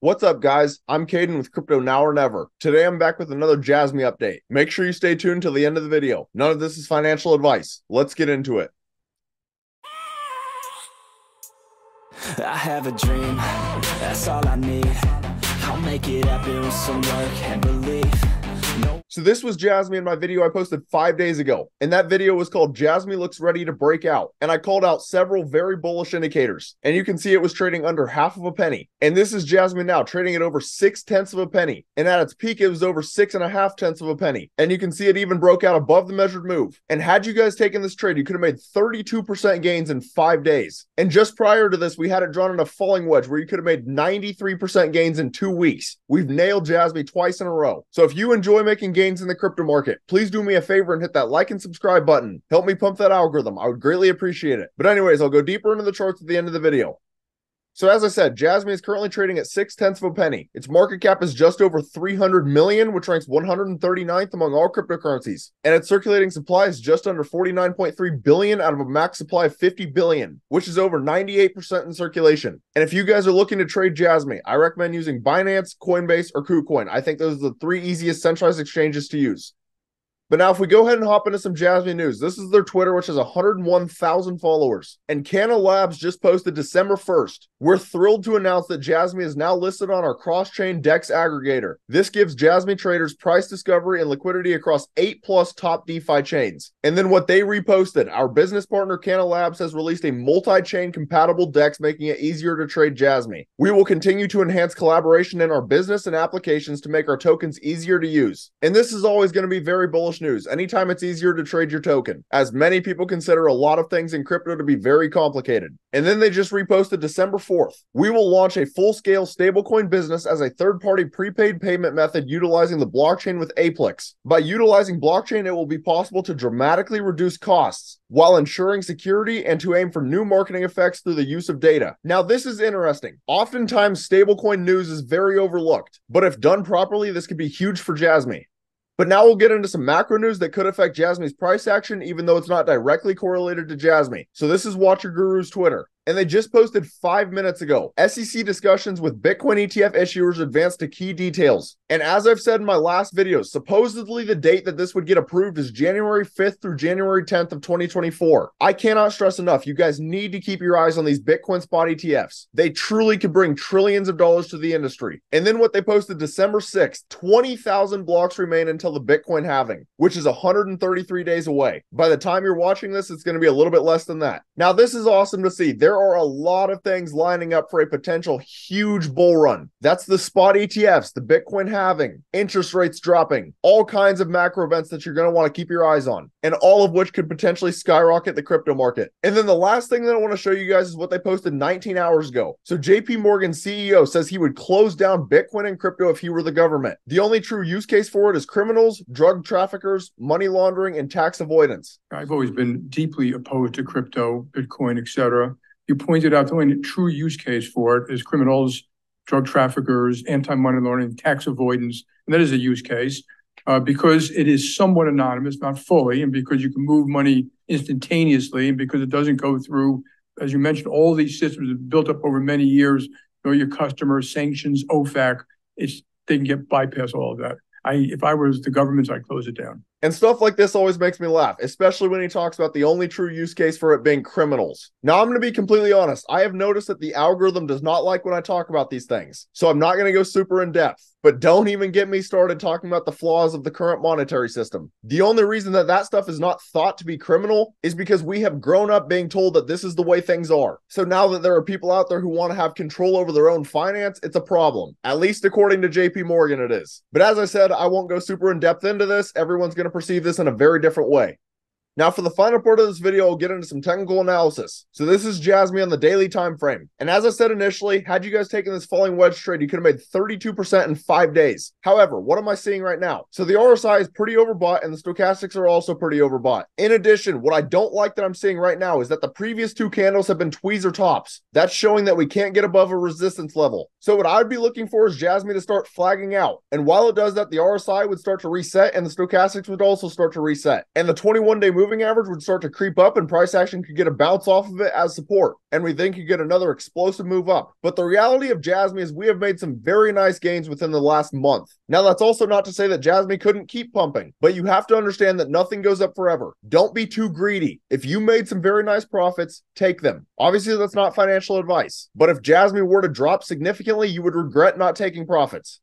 What's up, guys? I'm Caden with Crypto Now or Never. Today I'm back with another Jasmy update. Make sure you stay tuned till the end of the video. None of this is financial advice. Let's get into it. I have a dream, that's all I need. I'll make it happen with some work and belief. So this was Jasmy in my video I posted 5 days ago, and that video was called Jasmy Looks Ready to Break Out, and I called out several very bullish indicators, and you can see it was trading under half of a penny. And this is Jasmy now, trading at over 6/10 of a penny, and at its peak it was over 6.5 of a penny, and you can see it even broke out above the measured move. And had you guys taken this trade, you could have made 32% gains in 5 days. And just prior to this, we had it drawn in a falling wedge where you could have made 93% gains in 2 weeks. We've nailed Jasmy twice in a row. So if you enjoy making gains in the crypto market, please do me a favor and hit that like and subscribe button. Help me pump that algorithm. I would greatly appreciate it. But anyways, I'll go deeper into the charts at the end of the video. So as I said, Jasmy is currently trading at 6/10 of a penny. Its market cap is just over 300 million, which ranks 139th among all cryptocurrencies. And its circulating supply is just under 49.3 billion out of a max supply of 50 billion, which is over 98% in circulation. And if you guys are looking to trade Jasmy, I recommend using Binance, Coinbase, or KuCoin. I think those are the 3 easiest centralized exchanges to use. But now if we go ahead and hop into some Jasmy news, this is their Twitter, which has 101,000 followers. And Kanalabs just posted December 1st. We're thrilled to announce that Jasmy is now listed on our cross-chain DEX aggregator. This gives Jasmy traders price discovery and liquidity across 8+ top DeFi chains. And then what they reposted, our business partner Kanalabs has released a multi-chain compatible DEX, making it easier to trade Jasmy. We will continue to enhance collaboration in our business and applications to make our tokens easier to use. And this is always going to be very bullish news anytime it's easier to trade your token, as many people consider a lot of things in crypto to be very complicated. And then they just reposted December 4th. We will launch a full-scale stablecoin business as a third-party prepaid payment method utilizing the blockchain with AGIX. By utilizing blockchain, it will be possible to dramatically reduce costs while ensuring security and to aim for new marketing effects through the use of data. Now, this is interesting. Oftentimes, stablecoin news is very overlooked, but if done properly, this could be huge for Jasmy. But now we'll get into some macro news that could affect Jasmy's price action, even though it's not directly correlated to Jasmy. So this is Watcher Guru's Twitter. And they just posted 5 minutes ago. SEC discussions with Bitcoin ETF issuers advanced to key details. And as I've said in my last videos, supposedly the date that this would get approved is January 5th through January 10th of 2024. I cannot stress enough, you guys need to keep your eyes on these Bitcoin spot ETFs. They truly could bring trillions of dollars to the industry. And then what they posted December 6th, 20,000 blocks remain until the Bitcoin halving, which is 133 days away. By the time you're watching this, it's going to be a little bit less than that. Now, this is awesome to see. There are a lot of things lining up for a potential huge bull run. That's the spot ETFs, the Bitcoin halving, interest rates dropping, all kinds of macro events that you're going to want to keep your eyes on, and all of which could potentially skyrocket the crypto market. And then the last thing that I want to show you guys is what they posted 19 hours ago. So JP Morgan's CEO says he would close down Bitcoin and crypto if he were the government. The only true use case for it is criminals, drug traffickers, money laundering, and tax avoidance. I've always been deeply opposed to crypto, Bitcoin, etc. You pointed out the only true use case for it is criminals, drug traffickers, anti-money laundering, tax avoidance. And that is a use case because it is somewhat anonymous, not fully, and because you can move money instantaneously, and because it doesn't go through, as you mentioned, all these systems have built up over many years, know your customers, sanctions, OFAC, they can get bypass all of that. If I was the government, I'd close it down. And stuff like this always makes me laugh, especially when he talks about the only true use case for it being criminals. Now, I'm going to be completely honest. I have noticed that the algorithm does not like when I talk about these things. So I'm not going to go super in depth. But don't even get me started talking about the flaws of the current monetary system. The only reason that that stuff is not thought to be criminal is because we have grown up being told that this is the way things are. So now that there are people out there who want to have control over their own finance, it's a problem. At least according to JP Morgan it is. But as I said, I won't go super in depth into this. Everyone's going to perceive this in a very different way. Now for the final part of this video, I'll get into some technical analysis. So this is Jasmy on the daily time frame. And as I said initially, had you guys taken this falling wedge trade, you could have made 32% in 5 days. However, what am I seeing right now? So the RSI is pretty overbought and the stochastics are also pretty overbought. In addition, what I don't like that I'm seeing right now is that the previous 2 candles have been tweezer tops. That's showing that we can't get above a resistance level. So what I'd be looking for is Jasmy to start flagging out. And while it does that, the RSI would start to reset and the stochastics would also start to reset. And the 21-day moving average would start to creep up and price action could get a bounce off of it as support, and we then could get another explosive move up. But the reality of Jasmy is we have made some very nice gains within the last month. Now, that's also not to say that Jasmy couldn't keep pumping, but you have to understand that nothing goes up forever. Don't be too greedy. If you made some very nice profits, take them. Obviously, that's not financial advice, but if Jasmy were to drop significantly, you would regret not taking profits.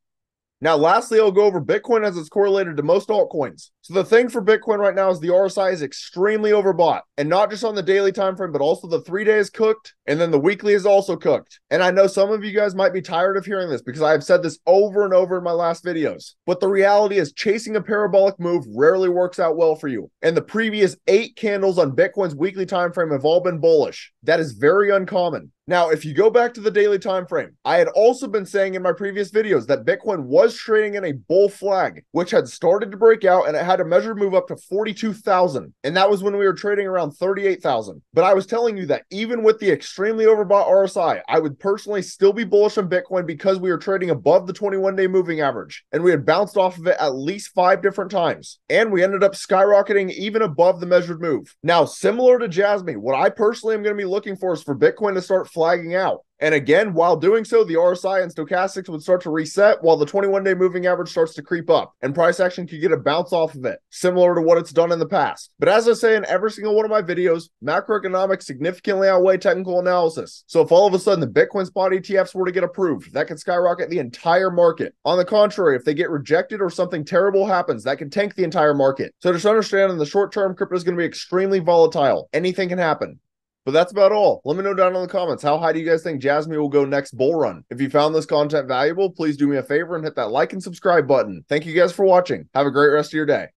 Now, lastly, I'll go over Bitcoin as it's correlated to most altcoins. So the thing for Bitcoin right now is the RSI is extremely overbought, and not just on the daily time frame, but also the 3 days cooked, and then the weekly is also cooked. And I know some of you guys might be tired of hearing this because I have said this over and over in my last videos, but the reality is chasing a parabolic move rarely works out well for you. And the previous 8 candles on Bitcoin's weekly time frame have all been bullish. That is very uncommon. Now, if you go back to the daily time frame, I had also been saying in my previous videos that Bitcoin was trading in a bull flag, which had started to break out, and it had a measured move up to 42,000. And that was when we were trading around 38,000. But I was telling you that even with the extremely overbought RSI, I would personally still be bullish on Bitcoin because we were trading above the 21-day moving average, and we had bounced off of it at least 5 different times. And we ended up skyrocketing even above the measured move. Now, similar to Jasmy, what I personally am going to be looking for is for Bitcoin to start flagging out. And again, while doing so, the RSI and Stochastics would start to reset while the 21-day moving average starts to creep up, and price action could get a bounce off of it, similar to what it's done in the past. But as I say in every single one of my videos, macroeconomics significantly outweigh technical analysis. So if all of a sudden the Bitcoin spot ETFs were to get approved, that could skyrocket the entire market. On the contrary, if they get rejected or something terrible happens, that could tank the entire market. So just understand in the short term, crypto is going to be extremely volatile. Anything can happen. But that's about all. Let me know down in the comments, how high do you guys think Jasmy will go next bull run? If you found this content valuable, please do me a favor and hit that like and subscribe button. Thank you guys for watching. Have a great rest of your day.